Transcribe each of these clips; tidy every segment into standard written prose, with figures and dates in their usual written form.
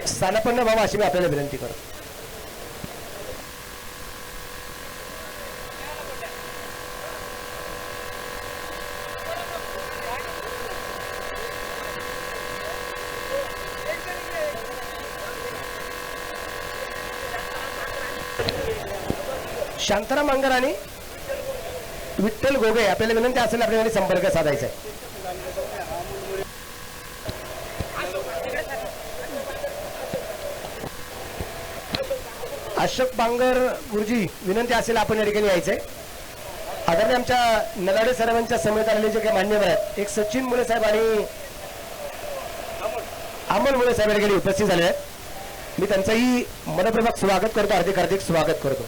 स्थानापन्न व्हावा अशी मी आपल्याला विनंती करतो. शांताराम अंगर आणि विठ्ठल गोगे आपल्याला विनंती असेल आपल्याला संपर्क साधायचा आहे. अशोक बांगर गुरुजी विनंती असेल आपण या ठिकाणी यायचंय. आदरणीय आमच्या नलाडे सरांच्या समेत आलेले जे काही मान्यवर आहेत, एक सचिन मुळे साहेब आणि अमोल मुळे साहेब या ठिकाणी उपस्थित झाले आहेत. मी त्यांचंही मनपूर्वक स्वागत करतो, हार्दिक हार्दिक स्वागत करतो.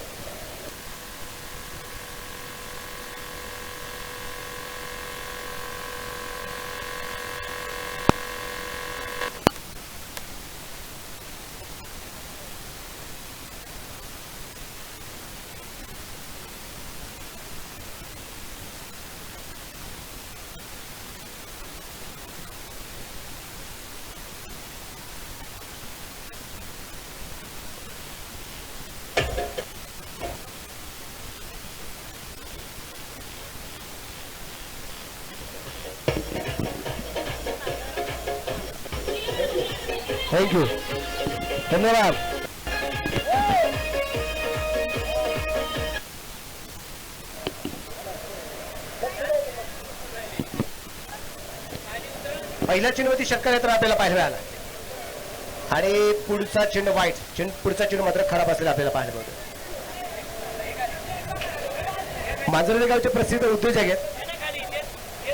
थँक्यू, धन्यवाद. पहिला चिन्हवरती शक्कर येताना आपल्याला पाहायला मिळाला आणि पुढचा चिन्ह वाईट, पुढचा चिन्ह मात्र खराब असलेला आपल्याला पाहायला मिळतो. मांजर्डे गावचे प्रसिद्ध उद्योजक आहेत.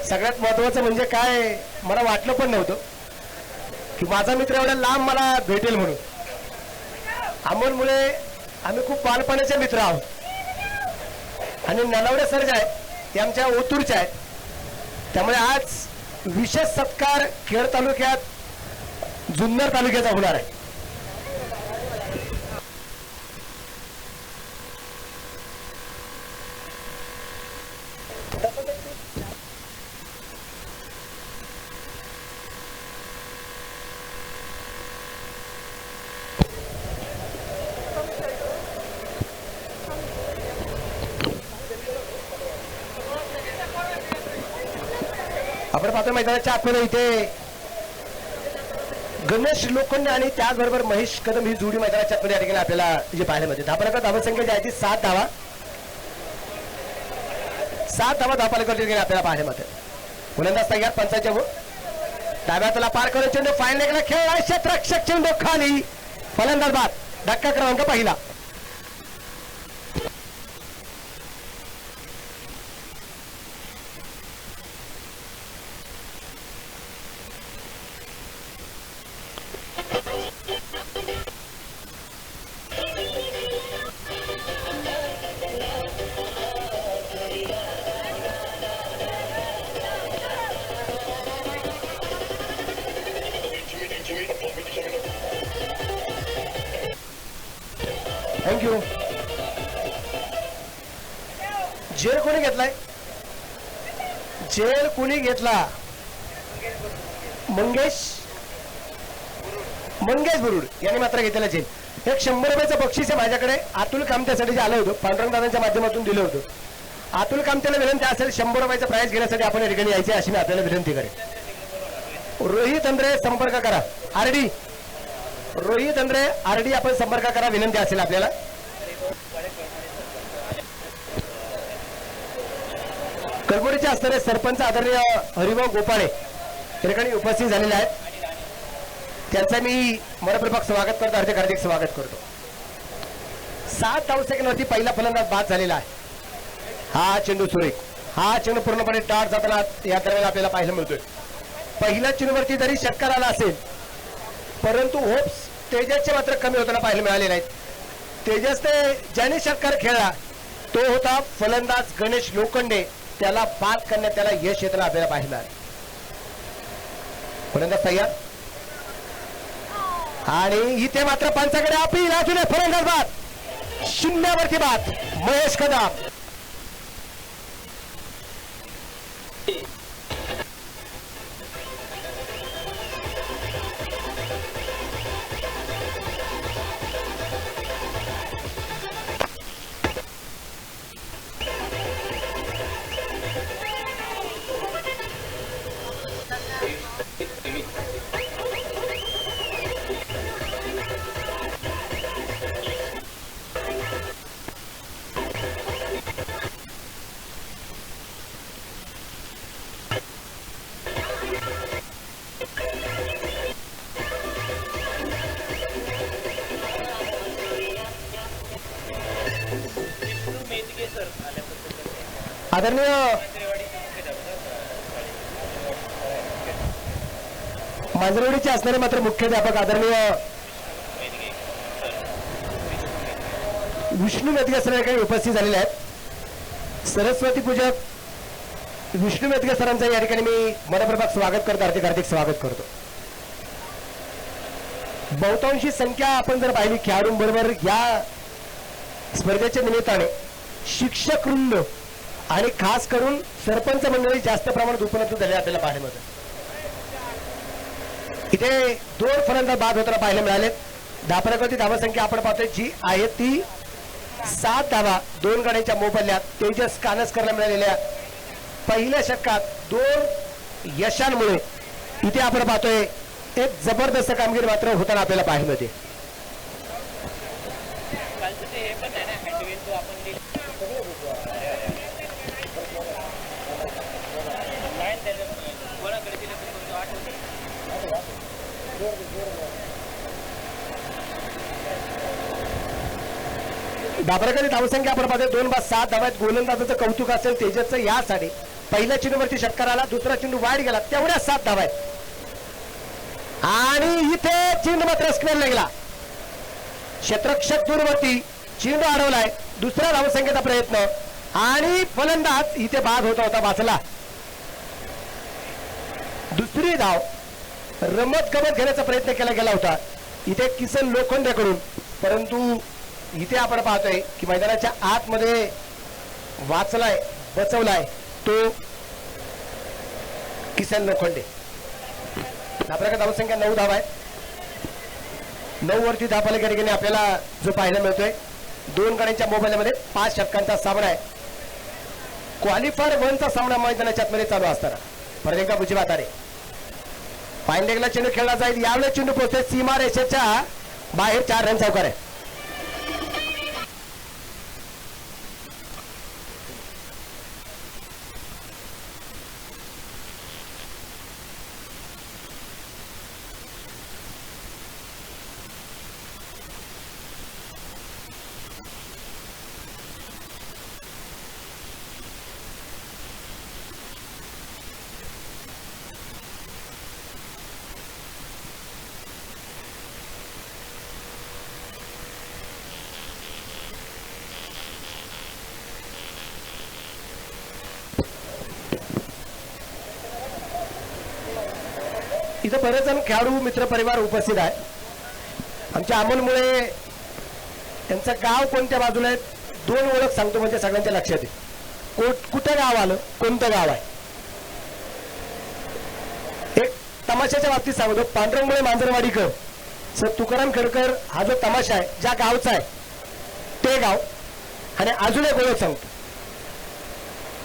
सगळ्यात महत्वाचं म्हणजे काय, मला वाटलं पण नव्हतं की माझा मित्र एवढा लांब मला भेटेल म्हणून. अमोलमुळे आम्ही खूप बालपणाचे मित्र आहोत आणि नलावडे सर जे आहेत ते आमच्या ओतूरचे आहेत. त्यामुळे आज विशेष सत्कार खेड तालुक्यात जुन्नर तालुक्याचा होणार आहे. आपण पाहतो मैदानाच्या आतमध्ये इथे गणेश लोखंडे आणि त्याचबरोबर महेश कदम ही जोडी मैदानाच्या आतमध्ये या ठिकाणी आपल्याला जे पाहायला मिळते. धावपणाचा धावसंख्या जी आहे ती 7 धावा, 7 धावा धावपणाच्या ठिकाणी आपल्याला पाहायला मिळते. गोलंदाज तयार, पंचाच्या डाव्या हाताला पार करून चेंडू फाईन लेगला खेळला, क्षेत्ररक्षक चेंडू खाली, फलंदाज बाद, धक्का क्रमांक पहिला. थँक्यू. जेल कोणी घेतलाय? जेल कोणी घेतला? मंगेश बुरुड यांनी मात्र घेतलेला जेल. एक 100 रुपयाचं बक्षीस आहे माझ्याकडे. अतुल कामत्यासाठी जे आलं होतं, पांडुरंग दादांच्या माध्यमातून दिलं होतं. अतुल कामत्याला विनंती असेल 100 रुपयाचं प्राइज घेण्यासाठी आपण या ठिकाणी यायचे अशी मी आपल्याला विनंती करेन. रोहित अंद्रे संपर्क करा. आरडी रोहित अंद्रे आरडी आपण संपर्क करा, विनंती असेल आपल्याला. कलबुर्गीचे असणारे सरपंच आदरणीय हरिभाऊ गोपाळे या ठिकाणी उपस्थित झालेले आहेत. त्यांचं मी मनपूर्वक स्वागत करतो, हार्दिक हार्दिक स्वागत करतो. 7 धावसंख्येवरती पहिला फलंदाज बाद झालेला आहे. हा चेंडू सुरेख, हा चेंडू पूर्णपणे टाळ जाताना या दरम्यान आपल्याला पाहायला मिळतोय. पहिल्या चेंडूवरती जरी षटकार आला असेल परंतु होप्स तेजसचे मात्र कमी होताना पाहायला मिळाले नाहीत. तेजसने ज्याने षटकार खेळला तो होता फलंदाज गणेश लोखंडे. त्याला बाद करण्यात त्याला यश येताना आपल्याला पाहायला मिळालं. फलंदाज तयार आणि इथे मात्र पंचाकडे अपील, अजून फलंदाज बाद, 0 वरती बाद, महेश कदम. आदरणीय मांजरवाडीचे असणारे मात्र मुख्याध्यापक आदरणीय विष्णू मेतगे सर या ठिकाणी उपस्थित झालेले आहेत. सरस्वती पूजक विष्णू मेतगे सरांचं या ठिकाणी मी मनपूर्वक स्वागत करतो, हार्दिक स्वागत करतो. बहुतांशी संख्या आपण जर पाहिली खेळाडूंबरोबर या स्पर्धेच्या निमित्ताने शिक्षक वृंद आणि खास करून सरपंच मंडळी जास्त प्रमाणात उपलब्ध झाले आपल्याला पाहायला मिळतं. इथे 2 फलंदाज बाद होताना पाहायला मिळाले. धापरावरती धावसंख्या आपण पाहतोय जी आहे ती 7 धावा 2 गड्यांच्या मोबदल्यात तेजस कानसकरला मिळालेल्या पहिल्या षटकात 2 यशांमुळे इथे आपण पाहतोय एक जबरदस्त कामगिरी मात्र होताना आपल्याला पाहायला मिळते. धाबराकडे धावसंख्या आपण पाहतोय 2 बाद 7 धावा. गोलंदाजाचं कौतुक असेल तेजसचं यासाठी पहिल्या चेंडूवरती षटकार आला, दुसरा चेंडू वाईट गेला, तेवढ्या 7 धावा आहेत. आणि इथे चेंडू मात्र स्क्वेअरला गेला. क्षेत्ररक्षक दूरवरती चेंडू अडवलाय, दुसरा धावसंख्येचा प्रयत्न आणि फलंदाज इथे बाद होता वाचला. दुसरी धाव रमत गमत घेण्याचा प्रयत्न केला गेला होता इथे किसन लोखंडेकडून, परंतु इथे आपण पाहतोय की मैदानाच्या आतमध्ये वाचलाय बचवलाय तो किसन लोखंडे. आपल्याकडे धावसंख्या 9 धावा आहे. 9 वरती धापाला ठिकाणी आपल्याला जो पाहायला मिळतोय 2 गड्यांच्या मोबाईलमध्ये 5 षटकांचा सामना आहे. क्वालिफायर 1चा सामना मैदानाच्या आतमध्ये चालू असताना परदेका बुजीबातारे पायंडेगला चेंडू खेळला जाईल. यावेळेस चेंडू पोहोचते सीमा रेषेच्या बाहेर 4 रन चौकार आहे. इथं बरेच जण खेळाडू मित्र परिवार उपस्थित आहे. आमच्या अमोलमुळे त्यांचं गाव कोणत्या बाजूला आहे 2 ओळख सांगतो म्हणजे सगळ्यांच्या लक्षात येईल. कुठं गाव आलं, कोणतं गाव आहे. एक तमाशाच्या बाबतीत सांगतो. पांडुरंगमुळे मांजरवाडीकर सर तुकाराम खेडकर हा जो तमाशा आहे ज्या गावचा आहे ते गाव. आणि अजून एक ओळख सांगतो.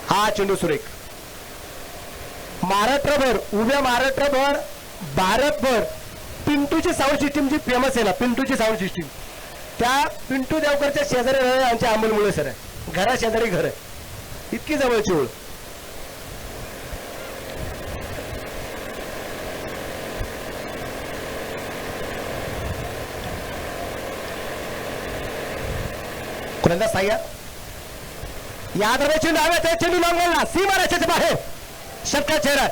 हा चेंडू सुरेख महाराष्ट्रभर उभ्या महाराष्ट्रभर भारतभर पिंटूची साऊंड सिस्टीम जी फेमस आहे ना, पिंटूची साऊंड सिस्टीम, त्या पिंटू देवकरच्या शेजारी आमच्या अमोलमुळे सर आहे. घरा शेजारी घर आहे, इतकी जवळची ओळ. कोणता साह्या या दरम्यान चेंडू हव्या चेंडू लावला सीमा रेषेच्या बाहेर षटकार चेहरा.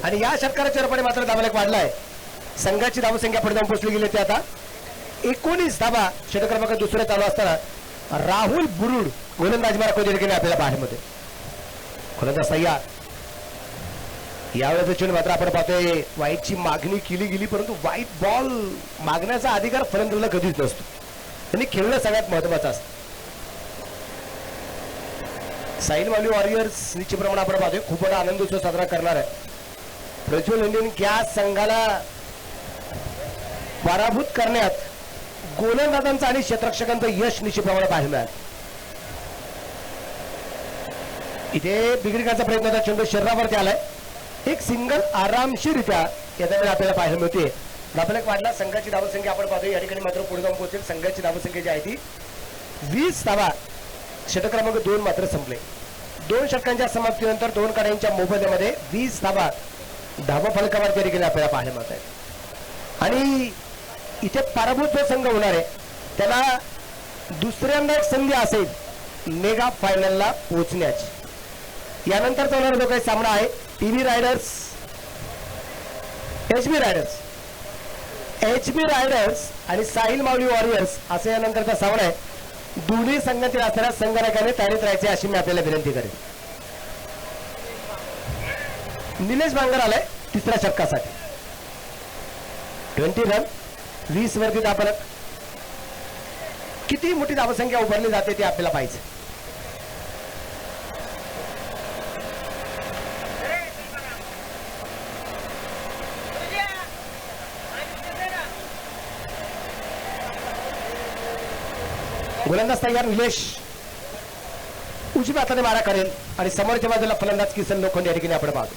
आणि या षटकाराच्या रूपाने मात्र धावलेख वाढलाय. संघाची धावसंख्या पुढे जाऊन पोहोचली गेली ते आता 19 धावा. षटक क्रमांक 2 चालू असताना राहुल बुरुड गोलंदाज मार्क ठिकाणी आपल्याला पाहायमध्ये गोलंदाज सय्या. यावेळेस चेंडू मात्र आपण पाहतोय वाईटची मागणी केली गेली, परंतु वाईट बॉल मागण्याचा अधिकार फलंदाजाला कधीच नसतो. त्यांनी खेळणं सगळ्यात महत्वाचं असतं. साईल माली वॉरियर्स निश्चितप्रमाणे आपण पाहतोय खूप मोठा आनंद उत्सव साजरा करणार आहे. प्रज्वल इंडियन गॅस संघाला पराभूत करण्यात गोलंदाजांचं आणि क्षेत्ररक्षकांचं यश निश्चितप्रमाणे पाहायला मिळालं. इथे बिघडण्याचा प्रयत्न होता, चेंडू शरीरावरती आलाय. एक सिंगल आरामशीररित्या या दरम्यान आपल्याला पाहायला मिळते. आपल्याला वाढला संघाची धावसंख्या आपण पाहतोय या ठिकाणी मात्र पुढे जाऊन पोहोचेल. संघाची धावसंख्या जी आहे ती 20 धावा. षटक क्रमांक 2 मात्र संपले. 2 षटकांच्या समाप्तीनंतर 2 कड्यांच्या मोबदल्यामध्ये 20 धावा धावा फलकावर या ठिकाणी आपल्याला पाहायला मिळत आहेत. आणि इथे पराभूत जो संघ होणार आहे त्याला दुसऱ्यांदा एक संधी असेल मेगा फायनलला पोहोचण्याची. यानंतर होणारा जो काही सामना आहे टीव्ही रायडर्स एचबी रायडर्स आणि साहिल मावली वॉरियर्स असे यानंतरचा सामना आहे. दोन्ही संघातील असणाऱ्या संघटकाने तयारीत राहायचे अशी मी आपल्याला विनंती करेन. निलेश बांगर आलाय तिसऱ्या षटकासाठी. 20 रन 20 वरती धावफलक. किती मोठी धावसंख्या उभारली जाते ते आपल्याला पाहिजे. गोलंदाज तयार निलेश उजव्या हाताने मारा करेल आणि समोरच्या बाजूला फलंदाज किसन लोखंडे या ठिकाणी आपण पाहतो.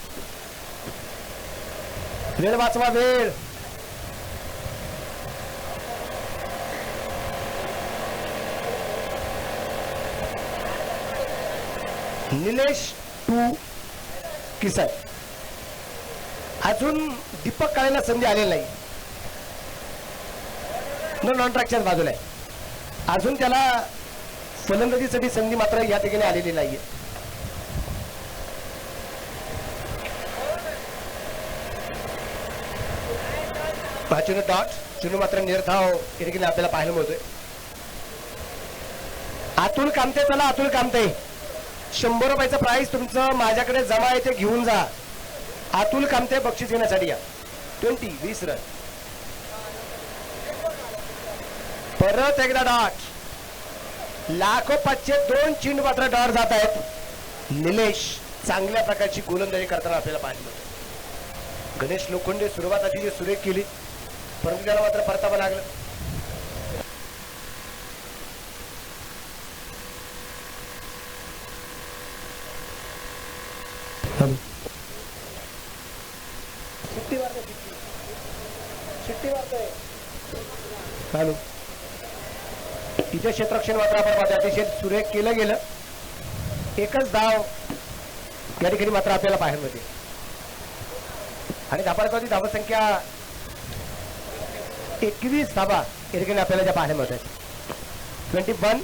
वेळ वाचवा वेळ. निलेश टू किसन. अजून दीपक काळेला संधी आलेली नाही. नॉन ट्रॅकच्याच बाजूला आहे. अजून त्याला फलंदाजीसाठी संधी मात्र या ठिकाणी आलेली नाहीये. चेंडू डॉट. चेंडू मात्र निर्धाव या ठिकाणी आपल्याला पाहायला मिळतोय. अतुल कामते. चला अतुल कामते, 100 रुपयाचं प्राइस तुमचं माझ्याकडे जमा आहे ते घेऊन जा. अतुल कामते बक्षीस घेण्यासाठी या. 20 रन. परत एकदा डॉट. लाखो 502 चेंडू मात्र डॉट जात आहेत. निलेश चांगल्या प्रकारची गोलंदाजी करताना आपल्याला पाहिलं होतं. गणेश लोखंडे सुरुवात अतिशय सुरेख केली परंतु त्याला मात्र परतावं लागलं. हॅलो. तिथे क्षेत्ररक्षण मात्र आपण पाहतो अतिशय सुरेख केलं गेलं. एकच धाव या ठिकाणी मात्र आपल्याला पाहायला मिळते. आणि धाबाची धावसंख्या 21 धाबा या ठिकाणी आपल्याला ज्या पाहायला मिळतात. 21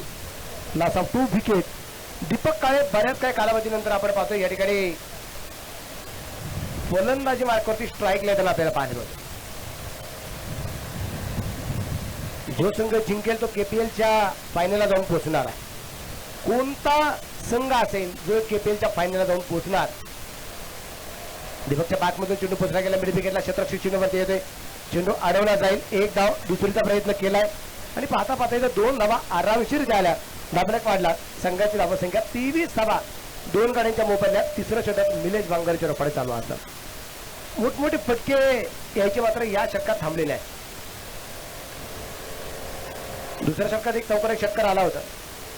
लॉस ऑफ 2 विकेट. दीपक काळे बऱ्याच काही कालावधीनंतर आपण पाहतो या ठिकाणी फलंदाजी मार्कवरती स्ट्राईक लेताना आपल्याला पाहायला मिळतो. जो संघ जिंकेल तो केपीएलच्या फायनलला जाऊन पोहोचणार आहे. कोणता संघ असेल जो केपीएलच्या फायनलला जाऊन पोहोचणार. दीपकच्या बॅटमधून चेंडू पोचला गेला. मिड विकेटला क्षेत्ररक्षक चेंडूवरती येते. चेंडू अडवला जाईल. एक धाव दुसरीचा प्रयत्न केलाय आणि पाहता पाहता इथं 2 धावा आरामशीर झाल्या. धाबलक वाढला. संघाची धावसंख्या 23 धावा. 2 गाड्यांच्या मोबदल्यात तिसरं षटक निलेश बांगरच्या रोपाने चालू असतात. मोठमोठे फटके यायचे मात्र या षटकात थांबलेले आहेत. दुसऱ्या षटकात एक चौकार षटकार आला होता.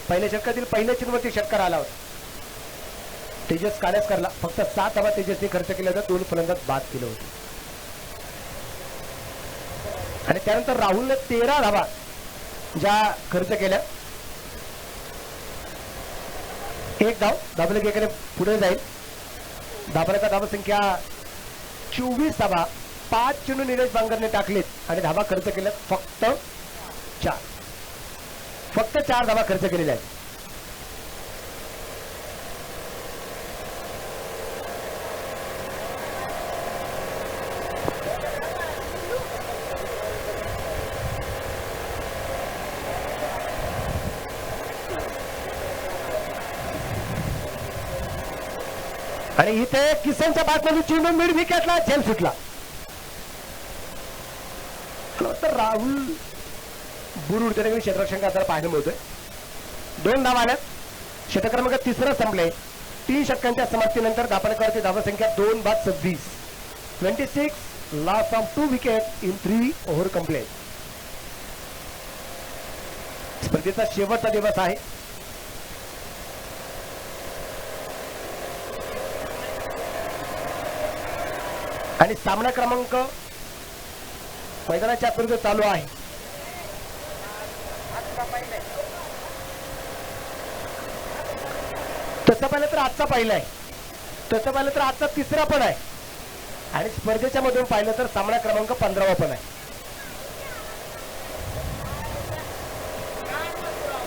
पहिल्या षटकातील पहिल्या चेंडूवरती षटकार आला होता. तेजस कालेसकरला फक्त 7 धावा तेजसने खर्च केल्या होत्या. 2 फलंदाज बाद केले होते आणि त्यानंतर राहुलने 13 धावा ज्या खर्च केल्या. एक धाव. धाबलक एकाने पुढे जाईल. धाबलका धावसंख्या 24 धावा. 5 चेंडू निलेश बांगरने टाकलेत आणि धावा खर्च केल्यात फक्त 4. फक्त 4 धावा खर्च केलेल्या आहेत. आणि इथे किसनच्या बाटमध्ये चेंडू मिड विकेटला झेल सुटला. तर राहुल बुरुड त्याने क्षेत्ररक्षण करताना पाहायला मिळतोय. 2 धावा आल्यात. षटक क्रमांक 3 संपले. 3 षटकांच्या समाप्तीनंतर धापणकरची धावसंख्या 2/26. 26 loss of 2 wicket in 3 over complete. स्पर्धेचा शेवटचा दिवस आहे. आणि सामना क्रमांक मैदानाच्या आतमध्ये चालू आहे. तसं पाहिलं तर आजचा पहिला आहे, तसं पाहिलं तर आजचा तिसरा पण आहे, आणि स्पर्धेच्या मधून पाहिलं तर सामना क्रमांक 15वा पण आहे.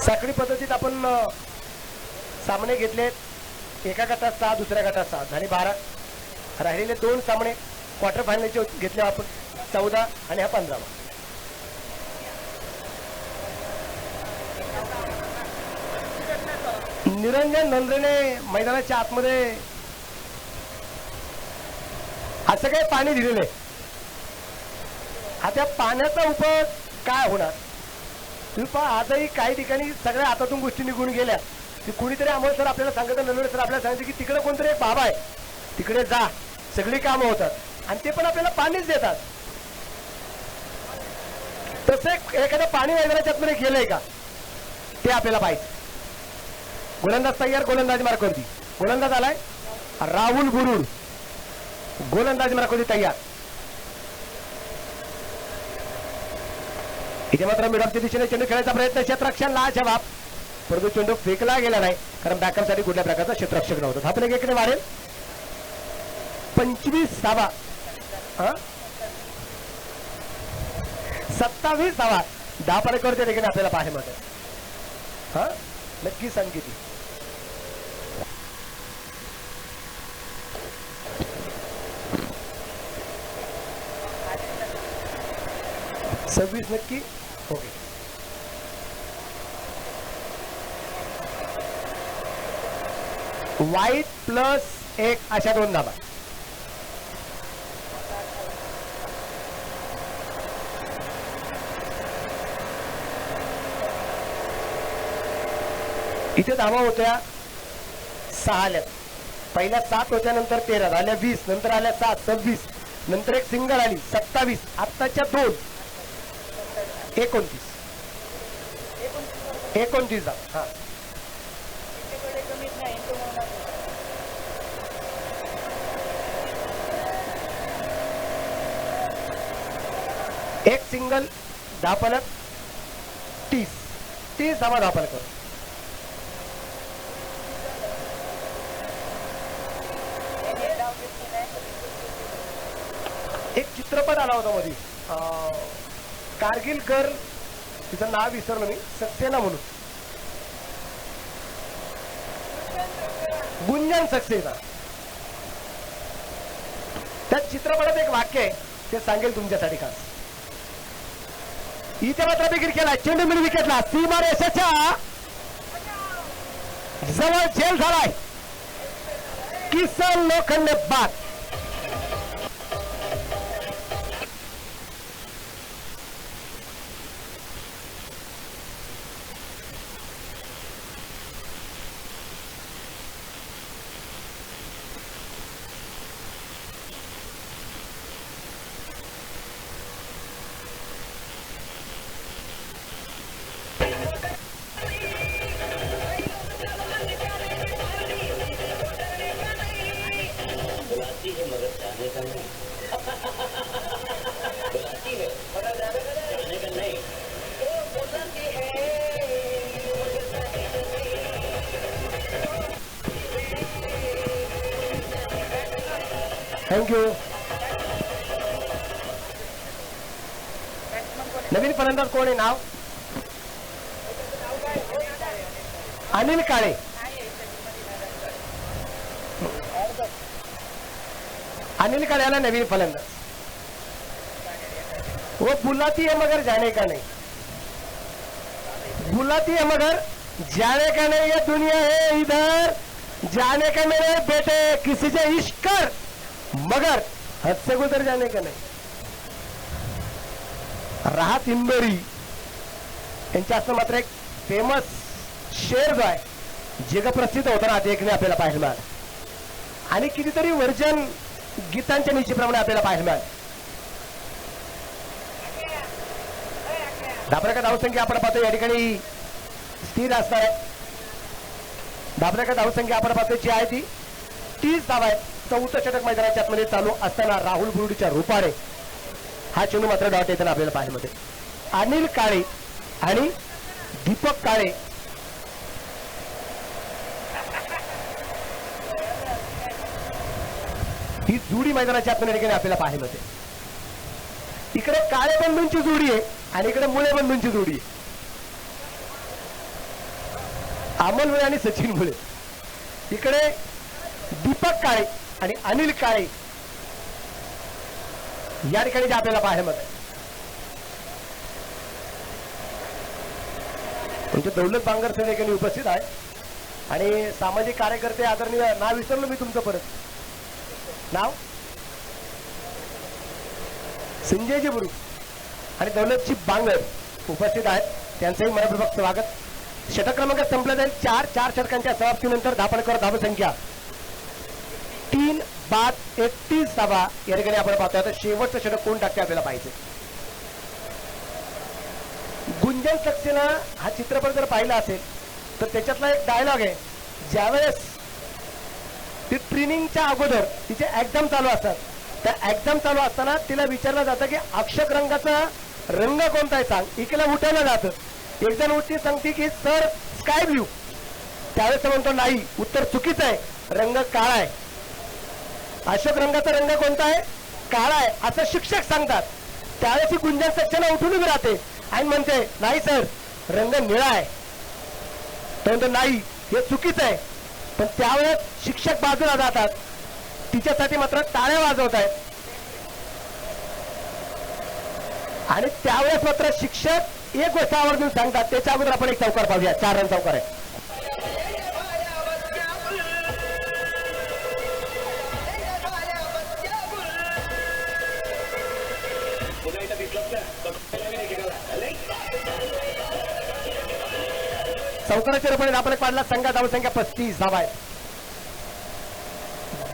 साखळी पद्धतीत आपण सामने घेतलेत. एका गटात 6, दुसऱ्या गटात 6 झाले 12. राहिलेले 2 सामने क्वार्टर फायनलचे घेतले आपण 14 आणि हा 15वा. निरंजन नंद्रेने मैदानाच्या आतमध्ये असं काही पाणी दिलेलं आहे. आता पाण्याचा उपयोग काय होणार तुम्ही पहा. आजही काही ठिकाणी सगळ्या हातातून गोष्टी निघून गेल्या की कुणीतरी अमोल सर आपल्याला सांगत, नलवडे सर आपल्याला सांगते की तिकडे कोणतरी एक बाबा आहे, तिकडे जा, सगळी कामं होतात, आणि ते पण आपल्याला पाणीच देतात. तसं एखादं पाणी मैदानाच्या आतमध्ये गेलंय का ते आपल्याला पाहिजे. गोलंदाज तयार, गोलंदाजी मार्कवरती गोलंदाज आलाय राहुल बुरुड, गोलंदाजी मार्कवरती तयार. इथे मात्र मिडॉपच्या दिशेने चेंडू खेळायचा प्रयत्न, क्षेत्ररक्षण ला जवाब, परंतु चेंडू फेकला गेला नाही कारण बॅकअपसाठी कुठल्या प्रकारचा क्षेत्ररक्षक नव्हता. हा प्ले इकडे वाढेल 25 धावा, 27 धावा 10 पारेकरच्या ठिकाणी आपल्याला पाहायला मिळतं. हा नक्की सांग किती. 26 नक्की. ओके. वाईट +1 अशा 2 धावा. इथे धावा होत्या 6 आल्या. पहिल्या 7 होत्या, नंतर 13 झाल्या, 20 नंतर आल्या 7, 26 नंतर एक सिंगल आली 27, आत्ताच्या 2 29 धावा. हा एक सिंगल 10 फलक 30 धावा 10 फलक. एक चित्रपट आला होता मध्ये, कारगिल गर्ल, तिचं नाव विसरलो मी, सक्सेना म्हणून, गुंजन सक्सेना. त्या चित्रपटात एक वाक्य आहे ते सांगेल तुमच्यासाठी खास. इथे मात्र विकेट केला, चेंडू मिळून विकेटला, सीमारेषेच्या जवळ झेल झालाय, किसन लोखंडे बाद. थँक्यू. नवीन फलंदाज कोण आहे नाव? अनिल काळे. अनिल काळे आला नवीन फलंदाज. वो बुलाती है मगर जाने का नहीं, बुलाती है मगर जाने का नहीं. ये दुनिया है इधर, जाने का मेरे बेटे, किसी से इश्क कर मगर हद से गुजर जाने का नहीं. राहत इंदोरी यांच्या असं मात्र एक फेमस शेर जो आहे जगप्रसिद्ध होताना देखणे आपल्याला पाहायला मिळाला, आणि कितीतरी वर्जन गीतांच्या निश्चितप्रमाणे आपल्याला पाहायला मिळाले. धापरा का धावसंख्या आपण पाहतो या ठिकाणी स्थिर असणार आहे. धाबण्याच्या धावसंख्या आपण पाहतो जी आहे ती 30 धावा आहे. चौथं षटक मैदानाच्या आतमध्ये चालू असताना राहुल बुरुडीच्या रूपाने हा चेंडू मात्र डॉट येताना आपल्याला पाहायला मिळते. अनिल काळे आणि दीपक काळे ही जोडी मैदानाच्या आतमध्ये आपल्याला पाहायला मिळते. इकडे काळे बंधूंची जोडी आहे आणि इकडे मुळे बंधूंची जोडी आहे. अमोल मुळे आणि सचिन मुळे. इकडे दीपक काळे आणि अनिल काळे या ठिकाणी जे आपल्याला पाहायला मिळत. म्हणजे दौलत बांगर सर ठिकाणी उपस्थित आहे आणि सामाजिक कार्यकर्ते आदरणीय. नाव विसरलो मी तुमचं परत. नाव संजयजी बुरू आणि दौलतजी बांगर उपस्थित आहेत. त्यांचंही मनपूर्वक स्वागत. षटक क्रमांक संपला जाईल. 4 षटकांच्या समाप्तीनंतर धापणकर धावसंख्या 3 बाद 31 धावा या ठिकाणी आपण पाहतोय. आता शेवटचं षटक कोण टाकते आपल्याला पाहिजे. गुंजन सक्सेना हा चित्रपट जर पाहिला असेल तर त्याच्यातला एक डायलॉग आहे. ज्यावेळेस ती ट्रेनिंगच्या अगोदर तिचे एक्झाम चालू असतात. त्या एक्झाम चालू असताना तिला विचारलं जातं की अक्षक रंगाचा रंग कोणता आहे सांग. इकडे उठवलं जातं. एक जण उठती सांगते की सर स्काय ब्ल्यू. त्यावेळेस म्हणतो नाही, उत्तर चुकीचं आहे, रंग काळा आहे. अशोक रंगाचा रंग कोणता आहे? काळा आहे असं शिक्षक सांगतात. त्यावेळेस गुंजन सक्सेना उठून उभी राहते आणि म्हणते नाही सर रंग निळा आहे. तो म्हणतो नाही हे चुकीचं आहे. पण त्यावेळेस शिक्षक बाजूला जातात. तिच्यासाठी मात्र टाळ्या वाजवत आहेत आणि त्यावेळेस मात्र शिक्षक एक गोष्ट आवर्जून सांगतात. त्याच्या अगोदर आपण एक चौकार पाहूया. 4 रन चौकार आहे. चौकाराच्या रूपाने आपण पाडला. संघात धावसंख्या 35 धावा आहे.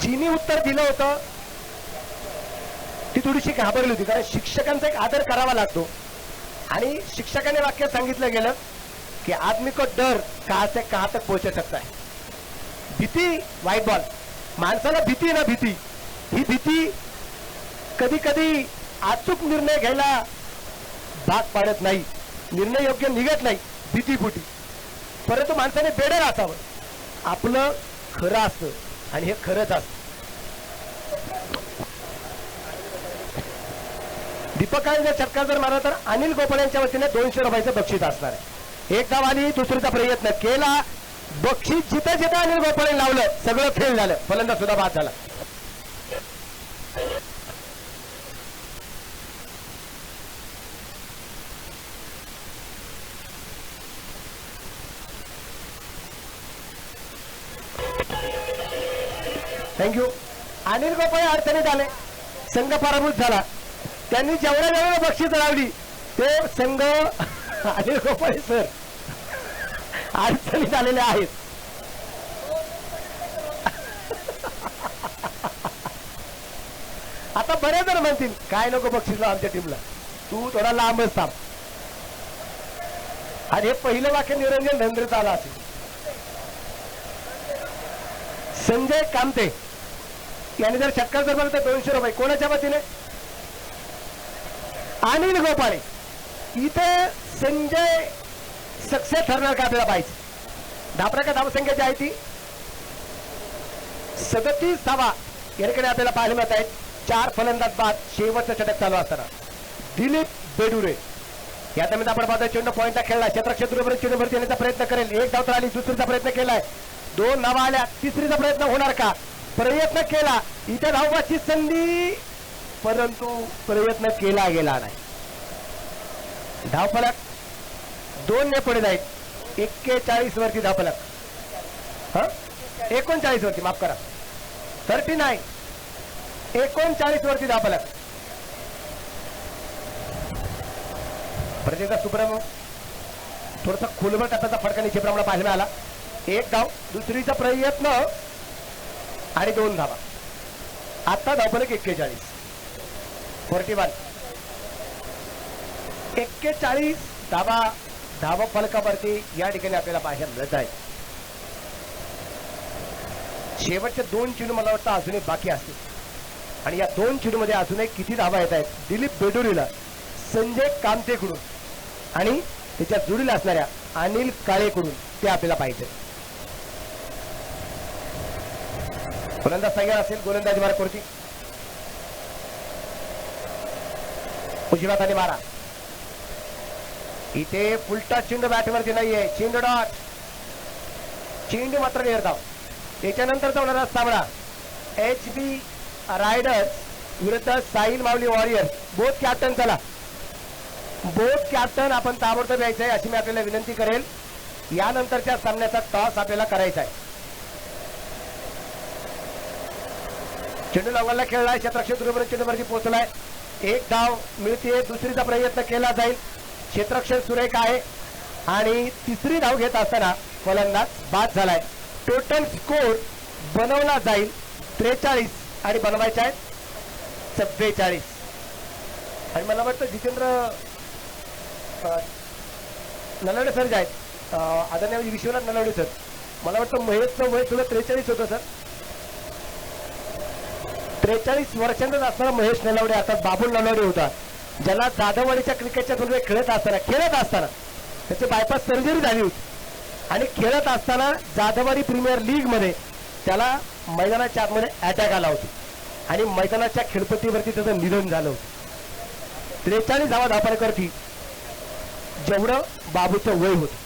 जिनी उत्तर दिलं होतं ती थोडीशी घाबरली होती कारण शिक्षकांचा एक आदर करावा लागतो आणि शिक्षकाने वाक्य सांगितलं गेलं की आदमी को डर कहां से कहां तक पोहोचू सकता है. भीती व्हाईट बॉल. माणसाला भीती ना भीती. ही भीती कधी कधी अचूक निर्णय घ्यायला भाग पाडत नाही. निर्णय योग्य निघत नाही भीतीपोटी. परंतु माणसाने बेडर असावं. आपलं खरं असतं आणि हे खरंच असतं. दीपकाने जर षटकार जर मारला तर अनिल गोपाळ यांच्या वतीने 200 रुपयाचं बक्षीस असणार आहे. एक धाव आली, दुसरीचा प्रयत्न केला. बक्षीस जिथं जिथं अनिल गोपाळने लावलं सगळं फेल झालं. फलंदाज सुद्धा बाद झाला. थँक्यू. अनिल गोपाळे अडचणीत आले. संघ पराभूत झाला. त्यांनी जेवढ्या बक्षीस लावली ते संघ अनिल गोपाळे सर अडचणीत आलेले आहेत. आता बरेच जण म्हणतील काय नको बक्षीसला आमच्या टीमला, तू थोडा लांबच थांब. आणि हे पहिलं वाक्य निरंजन धंद्रेचं आलं असेल. संजय कामते यांनी जर षटकार जर मारला तर 200 रुपये. कोणाच्या वतीने? अनिल गोपाळे. इथे संजय सक्सेस ठरणार का आपल्याला पाहिजे. धापराच्या धावसंख्या जी आहे ती 37 धावा याकडे आपल्याला पाहायला मिळत आहेत. 4 फलंदाज बाद. शेवटचं षटक चालू असताना दिलीप बेडुरे या दरम्यान आपण पाहतो चेंडू पॉईंटला खेळला. क्षेत्रक्षेत्रापर्यंत चेंडू भरती येण्याचा प्रयत्न करेल. एक धाव तर आली. दुसरीचा प्रयत्न केलाय. 2 धावा आल्या. तिसरीचा प्रयत्न होणार का? प्रयत्न केला. इथे धावबाची संधी परंतु प्रयत्न केला गेला नाही. धावफलक 2 ने पुढे जाईल. 41 वरती धावफलक. 39 वरती माफ करा. 39 39 वरती धावफलक. प्रत्येका सुब्रम थोडासा खोलवर टाकाचा फटका निश्चित प्रमाणात पाहायला मिळाला. 1 धाव. दुसरीचा प्रयत्न आणि 2 धावा. आता धावफलक 41 41 धावा धावा फलकावरती या ठिकाणी आपल्याला पाहायला मिळत आहे. शेवटचे 2 चेंडू मला वाटतं अजूनही बाकी असतील आणि या 2 चेंडूमध्ये अजूनही किती धावा येत आहेत. दिलीप बेडुरीला, संजय कामतेकडून आणि त्याच्या जोडीला असणाऱ्या अनिल काळेकडून ते आपल्याला पाहिजे. गोलंदाज तयार असेल. गोलंदाजी मार्गावरती उजव्या हाताने मारा. इथे फुलटा चेंडू बॅटवरती नाहीये. चेंडू डॉट. चेंडू मात्र निर्धाव. त्याच्यानंतरचा होणारा सामना HB रायडर्स विरुद्ध साहिल माऊली वॉरियर्स. बोथ कॅप्टन चला. बोथ कॅप्टन आपण ताबडतोब यायचं आहे अशी मी आपल्याला विनंती करेल. यानंतरच्या सामन्याचा टॉस आपल्याला करायचा आहे. चेंडू लावला खेळलाय. क्षेत्ररक्षक दूरपर्यंत चेंडूवरती पोहोचलाय. एक धाव मिळते. दुसरीचा प्रयत्न केला जाईल. क्षेत्ररक्षक सुरेख आहे आणि तिसरी धाव घेत असताना फलंदाज बाद झालाय. टोटल स्कोर बनवला जाईल 43 आणि बनवायचे आहेत 44. आणि मला वाटतं जितेंद्र नलावडे सर जे आहेत आदरणीय विश्वनाथ नलावडे सर, मला वाटतं महेशचं वय सुद्धा 43 होतं सर. 43 वर्षांचाच असताना महेश नलावडे अर्थात बाबुल नलावडे होता, ज्याला जाधववाडीच्या क्रिकेटच्या तुलनेत खेळत असताना त्याची बायपास सर्जरी झाली होती आणि खेळत असताना जाधववाडी प्रीमियर लीग मध्ये त्याला मैदानाच्या आतमध्ये अटॅक आला होता आणि मैदानाच्या खेळपट्टीवरती त्याचं निधन झालं होतं. 43 धावा धावपणावरती जेवढं बाबूचं वय होतं.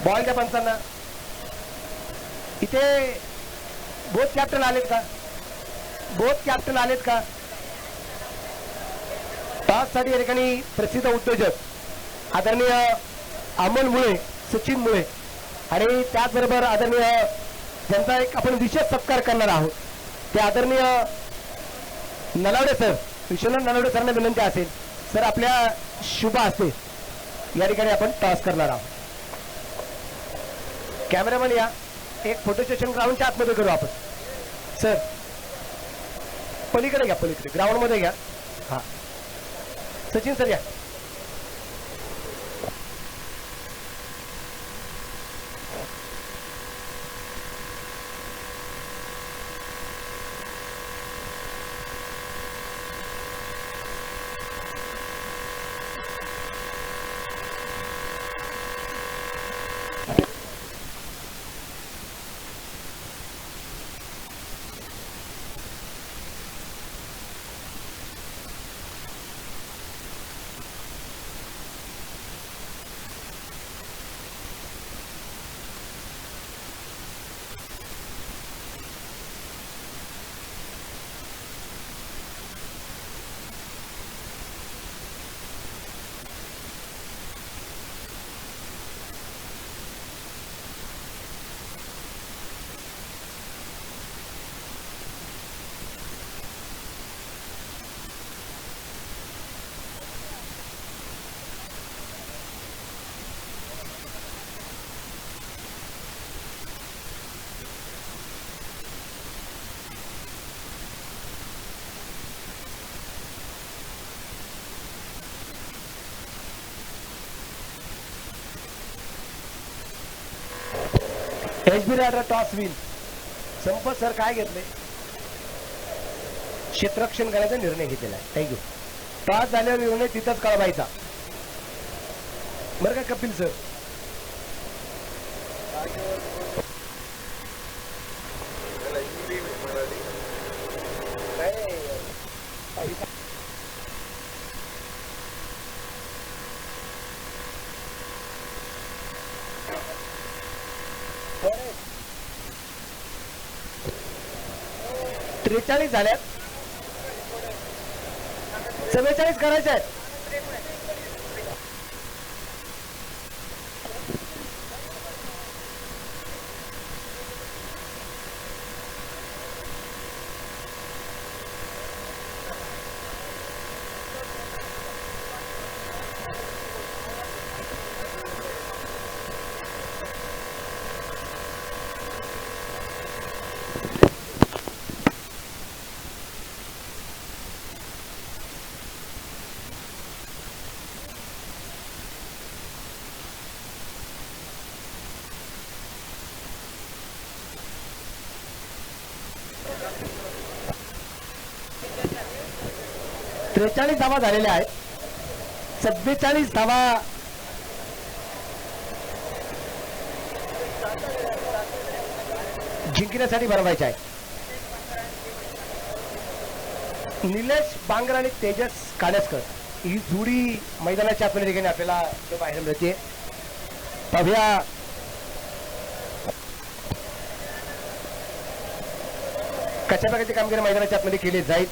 बॉलच्या पंचांना इथे बोथ कॅप्टन आलेत का? बोथ कॅप्टन आलेत का? टॉस साठी या ठिकाणी प्रसिद्ध उद्योजक आदरणीय अमोल मुळे, सचिन मुळे आणि त्याचबरोबर आदरणीय ज्यांचा एक आपण विशेष सत्कार करणार आहोत ते आदरणीय नलावडे सर, विश्वनाथ नलावडे सरांना विनंती असेल सर आपल्या शुभ हस्ते या ठिकाणी आपण टॉस करणार आहोत. कॅमेरामॅन या, एक फोटो सेशन ग्राउंडच्या आतमध्ये करू आपण. सर पलीकडे घ्या, पलीकडे ग्राउंड मध्ये घ्या. हा सचिन सर या. HB raider toss win. Sampat sir काय घेतले? क्षेत्ररक्षण करायचा निर्णय घेतलेला आहे. थँक्यू. टॉस झाल्यावर निर्णय तिथंच कळवायचा बरं का कपिल सर. त्रेचाळीस झाल्यात. 44 करायचे आहेत. त्रेचाळीस धावा झालेल्या आहेत. 44 धावा जिंकण्यासाठी बनवायचे आहे. निलेश बांगर आणि तेजस कानेसकर ही जोडी मैदानाच्या आपल्या ठिकाणी आपल्याला पाहायला मिळते. पाहूया कशा प्रकारची कामगिरी मैदानाच्या आतमध्ये केली जाईल.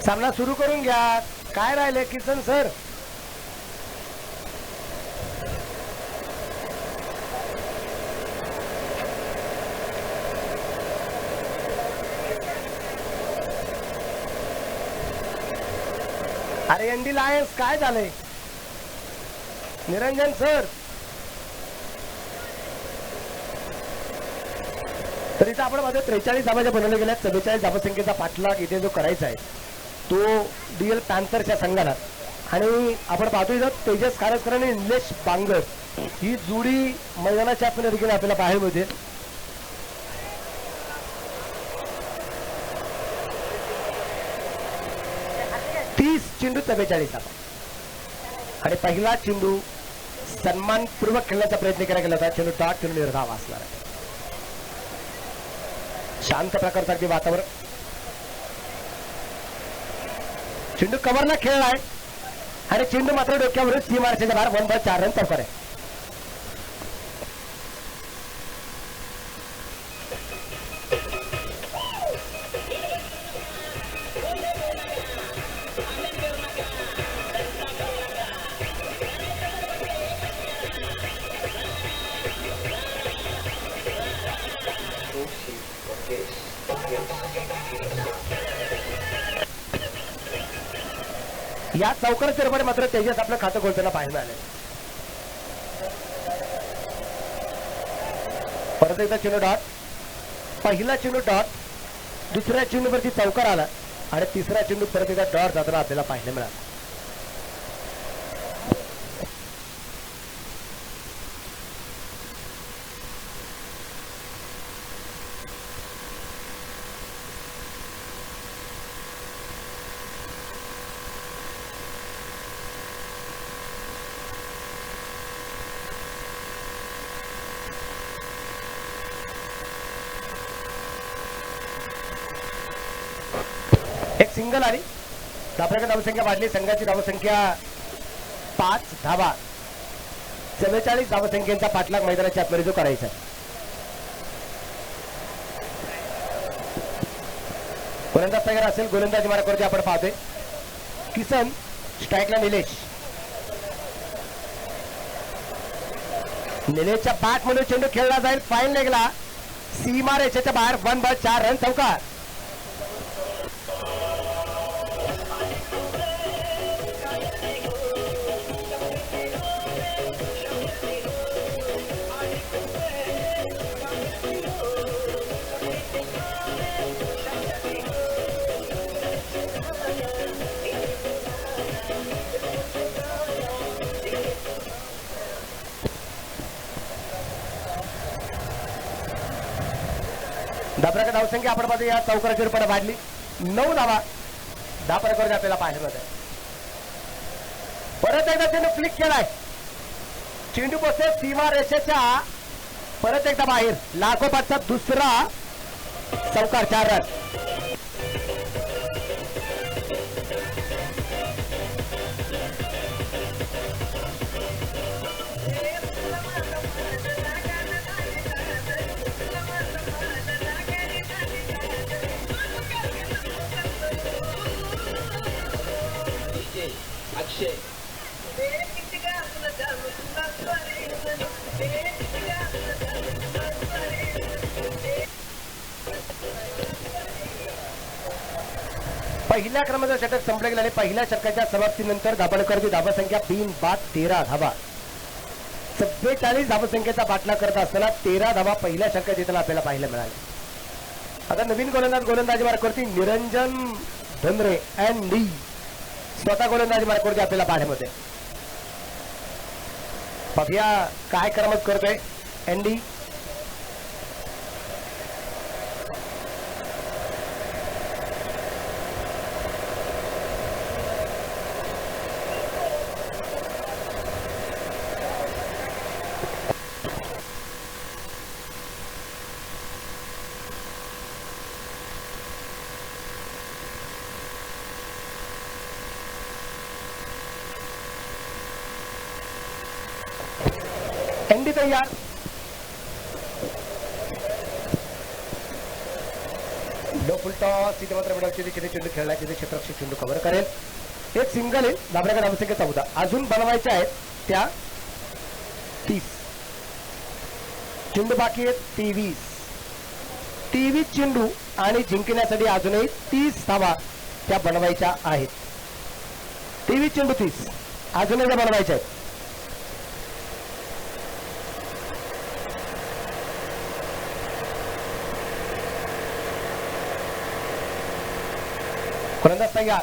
सामना सुरू करून घ्या. काय राहिले किसन सर? अरे एनडी लायन्स काय झालंय? निरंजन सर, तर इथं आपण माझ्या 43 धाबाच्या बनवल्या गेल्या. 44 धाबसंख्येचा पाठलाग इथे जो करायचा आहे तो डीएल पॅन्थरच्या संघाला. आणि आपण पाहतोय तेजस खारसकर आणि निलेश बांगर ही जोडी मैदानाच्या आतमध्ये आपल्याला पाहायला मिळते. चेंडू 44 धावा आणि पहिला चेंडू सन्मानपूर्वक खेळण्याचा प्रयत्न केला गेला होता. चेंडू डॉट चेंडू निर्धाव असणार आहे. शांत प्रकारचं अगदी वातावरण. चेंडू कव्हरला खेळलाय आणि चेंडू मात्र डोक्यावरून सीमारेषेच्या बाहेर 1/4 रन चौकार आहे. या चौकार चिरपणे मात्र तेजस आपलं खातं खोलताना पाहायला आले. परत एकदा चेंडू डॉट. पहिला चेंडू डॉट, दुसऱ्या चेंडूवरती चौकार आला आणि तिसरा चेंडू परत एकदा डॉट जाताना आपल्याला पाहायला मिळाला. एक सिंगल आली. आपल्याकडे धावसंख्या वाढली. संघाची धावसंख्या 5 धावा. 44 धावसंख्येचा पाठलाग मैदानाच्या आतमध्ये जो करायचा आहे. गोलंदाज तयार असेल. गोलंदाजी मार्गावरती आपण पाहतोय किसन. स्ट्राईकला निलेश. निलेशच्या बॅट म्हणून चेंडू खेळला जाईल. फाईन लेगला सीमा रेषेच्या बाहेर 1/4 रन चौकार. धापराच्या धावसंख्या आपण पाहतो या चौकाराची रुपये वाढली. 9 धावा. 10 प्रकारचे आपल्याला पाहायला मिळत आहे. परत एकदा चेंडू फ्लिक केलाय. चेंडू पोहोचते सीमा रेषेच्या परत एकदा बाहेर. लागोपाठचा दुसरा चौकार. 4 रन. पहिल्या क्रमांकाचं षटक संपले गेले. पहिल्या षटकाच्या समाप्तीनंतर दाभोळकरची धावा संख्या 3 बाद 13 धावा. 44 धावसंख्येचा बाटला करत असताना 13 धावा पहिल्या षटकात येताना आपल्याला पाहायला मिळाले. आता नवीन गोलंदाजी मार्कवरती निरंजन धनरे अँड डी स्वतः गोलंदाजी मार्कवरती आपल्याला पाहायला मिळते. पाहूया काय क्रमांक करतोय एनडी. एनडी तयार. No full toss. इथे मात्र मिळवचे चेंडू खेळला तिथे क्षेत्ररक्षक चेंडू कव्हर करेल. एक सिंगल आहे. दाभोळकर धावसंख्या 14. अजून बनवायच्या आहेत त्या 30. चेंडू बाकी आहेत 23. 23 चेंडू आणि जिंकण्यासाठी अजूनही 30 धावा त्या बनवायच्या आहेत. 23 चेंडू 30 अजूनही त्या बनवायच्या आहेत. गोलंदाज तयार.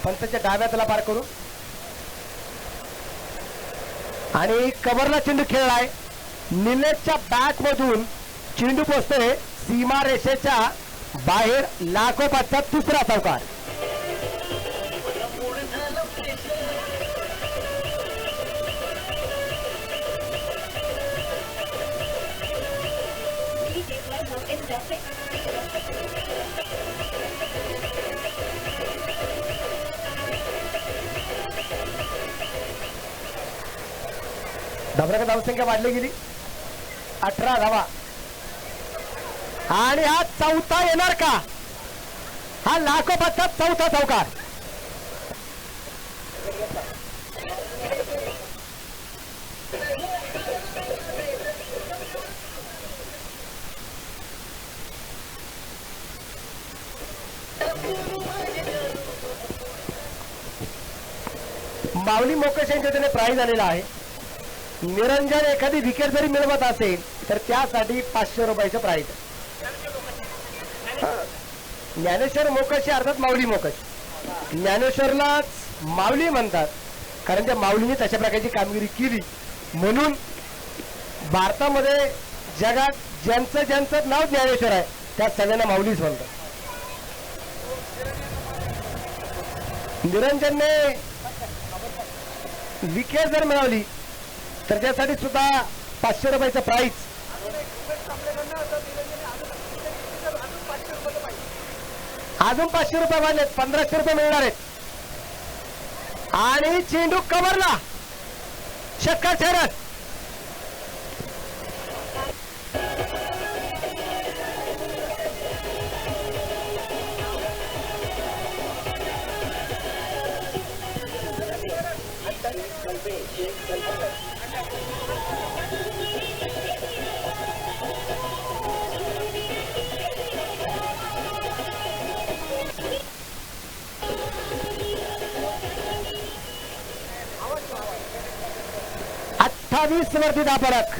पंचच्या डाव्या त्याला पार करू आणि कव्हरला चेंडू खेळलाय. निलेशच्या बॅट मधून चेंडू पोहोचतोय सीमा रेषेच्या बाहेर. लागोपाठचा दुसरा चौकार. धावसंख्या धावसंख्या वाढली गेली 18 धावा. आणि हा चौथा येणार का? हा लागोपाठचा चौथा चौकार. माऊली मोकश यांच्या त्याने प्राईज आलेला आहे. निरंजन एखादी विकेट जरी मिळवत असेल तर त्यासाठी 500 रुपयाचं प्राईज. ज्ञानेश्वर मोकश अर्थात माऊली मोकश. ज्ञानेश्वरलाच माऊली म्हणतात कारण त्या माऊलीने तशा प्रकारची कामगिरी केली म्हणून भारतामध्ये जगात ज्यांचं ज्यांचं नाव ज्ञानेश्वर आहे त्या सगळ्यांना माऊलीच म्हणतात. निरंजनने विकेट जर मिळवली तर त्यासाठी सुद्धा 500 रुपयाचं प्राईज. अजून 500 रुपये वाढलेत. 1500 रुपये मिळणार आहेत. आणि चेंडू कव्हरला. षटकार ठरत. वरती दाफरक.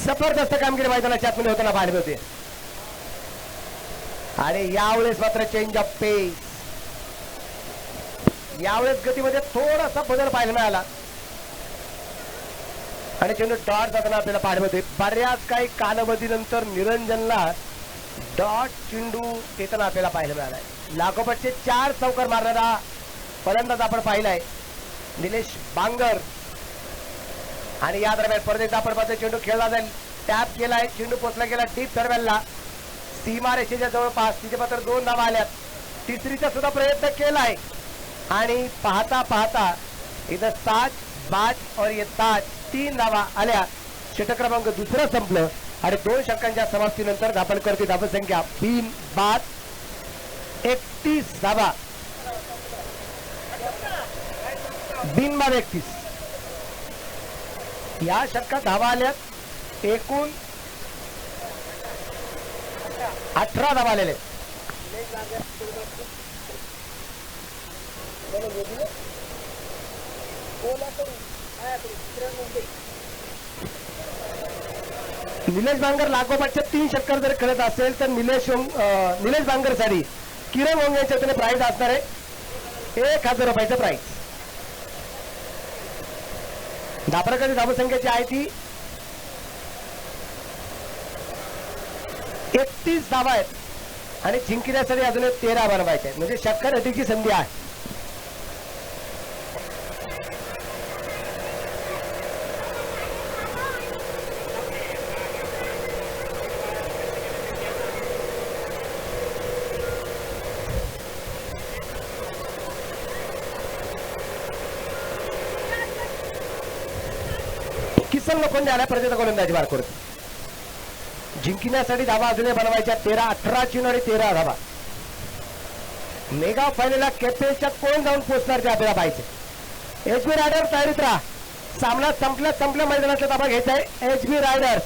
जबरदस्त कामगिरी मैदानाच्या आतमध्ये होताना पाहायला होते. आणि यावेळेस मात्र चेंज ऑफ पेस. यावेळेस गतीमध्ये थोडासा बदल पाहायला मिळाला आणि चेंडू डॉट जाताना आपल्याला पाहायला होते. बऱ्याच काही कालावधीनंतर निरंजनला डॉट चेंडू येताना आपल्याला पाहायला मिळालाय. लागोपाठचे 4 चौकार मारणारा फलंदाज आपण पाहिलाय निलेश बांगर. आणि या दरम्यान परत एकदा आपण पाहतो चेंडू खेळला जाईल. टॅप केलाय. चेंडू पोचला गेला डीप दरम्यानला. सीमा रेषेच्या जवळपास. तिथे मात्र 2 धावा आल्यात. तिसरीचा सुद्धा प्रयत्न केलाय आणि पाहता पाहता इथं 7 बाद और ये 3 धावा आल्या. षटक क्रमांक दुसरं संपलं आणि 2 षटकांच्या समाप्तीनंतर दाभोळकरची धावसंख्या 3 बाद 31 धावा. 3 बाद 31. या षटकात धावा आल्यात एकूण 18 धावा आलेले. निलेश बांगर लागोपाठच्या 3 षटकार जर खेळत असेल तर निलेश बांगर साठी किरण ओंग यांच्या वतीने प्राइज असणार आहे 1000 रुपयाचं प्राइज. धापरकाची धावसंख्याची आहे ती 31 धावा आहेत आणि जिंकण्यासाठी अजून 13 बनवायचे आहेत म्हणजे षटकार अटीची संधी आहे. किसन लोखंडे आला प्रत्येक गोलंदाजी मार करतो. जिंकण्यासाठी धावा अजूनही बनवायच्या 13, 18 चीन आणि 13 धावा. मेगा फायनलला कॅप्टनच्या कोण जाऊन पोहोचणार ते आपल्याला पाहिजे. एचबी रायडर तयारीत राहा. सामना संपल्या मैदानाचा धावा घ्यायचा आहे. एचबी रायडर्स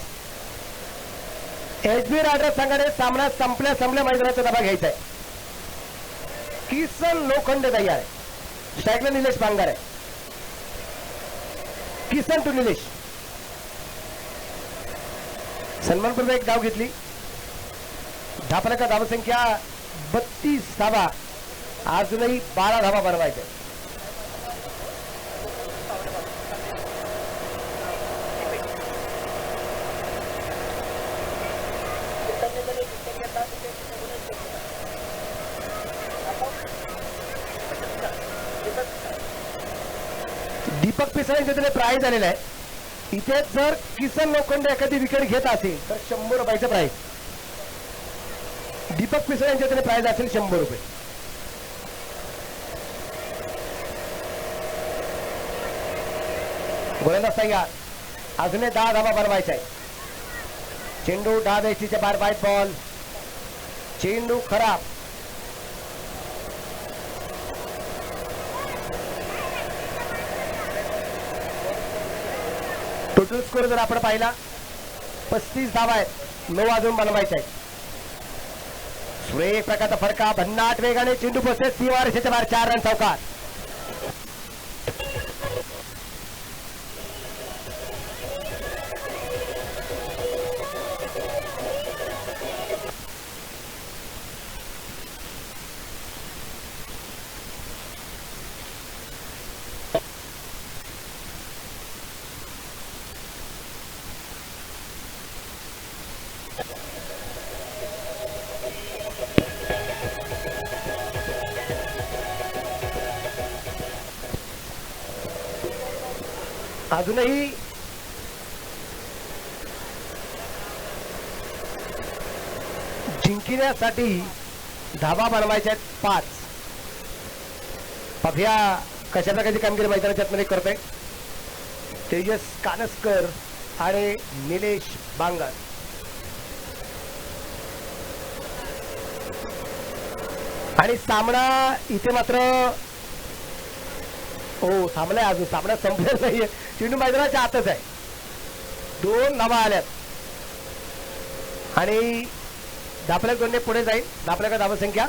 संघाने सामना संपल्या मैदानाचा धावा घ्यायचा आहे. किसन लोखंडे तयार आहे. स्ट्राईकला निलेश बांगर आहे. किसन टू निलेश. सन्मानपूर्वक एक धाव घेतली. धापनाका धावसंख्या 32 धावा. अजूनही 12 धावा बनवायच्या. दीपक पिसळे यांच्याकडे प्राइज आलेला आहे. इथे जर किसन लोखंडे एखादी विकेट घेत असेल तर 100 रुपयाचं प्राइज. दीपक पिसळे यांच्याकडे प्राइज असेल 100 रुपये. गोलंदाज तयार. अजूनही 10 धावा बनवायच्या आहे. चेंडू डाव्याच्या बाहेर वाईट बॉल. चेंडू खराब. टोटल स्कोर जर आपण पाहिला 35 धावा आहेत. 9 अजून बनवायचे आहेत. सुरेख प्रकारचा फडका. भन्नाट वेगाने चेंडू पोहोचते सीमा रेषेच्या बाहेर. 4 रन चौकार. अजूनही जिंकण्यासाठी धावा बनवायच्या आहेत 5. पाहूया कशा प्रकारची कामगिरी मैदानाच्या आतमध्ये करतोय तेजस कानसकर आणि निलेश बांगर. आणि सामना इथे मात्र हो थांबलाय. अजून सामना संपलेला नाहीये. चेंडू मैदानाच्या आतच आहे. 2 धावा आल्यात आणि दापल्या दोन्ही पुढे जाईल. दापल्या धावा संख्या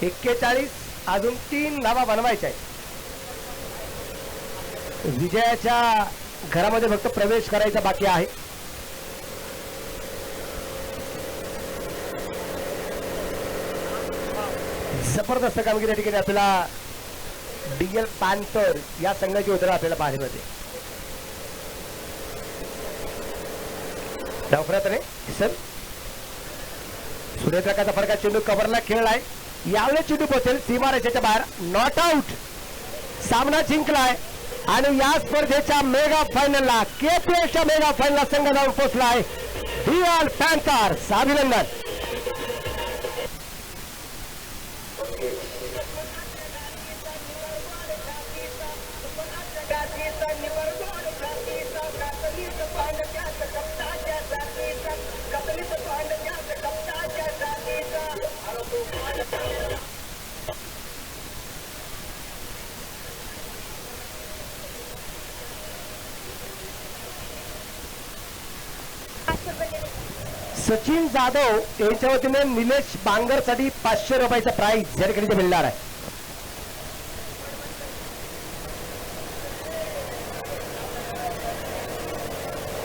41. अजून 3 धावा बनवायच्या आहेत. विजयाच्या घरामध्ये फक्त प्रवेश करायचा बाकी आहे. जबरदस्त कामगिरी या ठिकाणी आपल्याला डीएल पॅन्थर या संघाची उतरा आपल्याला पाहायला मिळते. डावखऱ्यात सर सूर्यप्रकाशचा फडका. चेंडू कव्हरला खेळलाय. यावेळेस चेंडू पोहोचेल सीमारेषेच्या बाहेर. Not out. सामना जिंकलाय आणि या स्पर्धेच्या मेगा फायनलला केपीएसच्या मेगा फायनलला संघ जाऊन पोहोचलाय डीएल पॅन्थर्स. अभिनंदन. सचिन जाधव यांच्या वतीने निलेश बांगरसाठी 500 रुपयाचा प्राइज या ठिकाणी मिळणार आहे.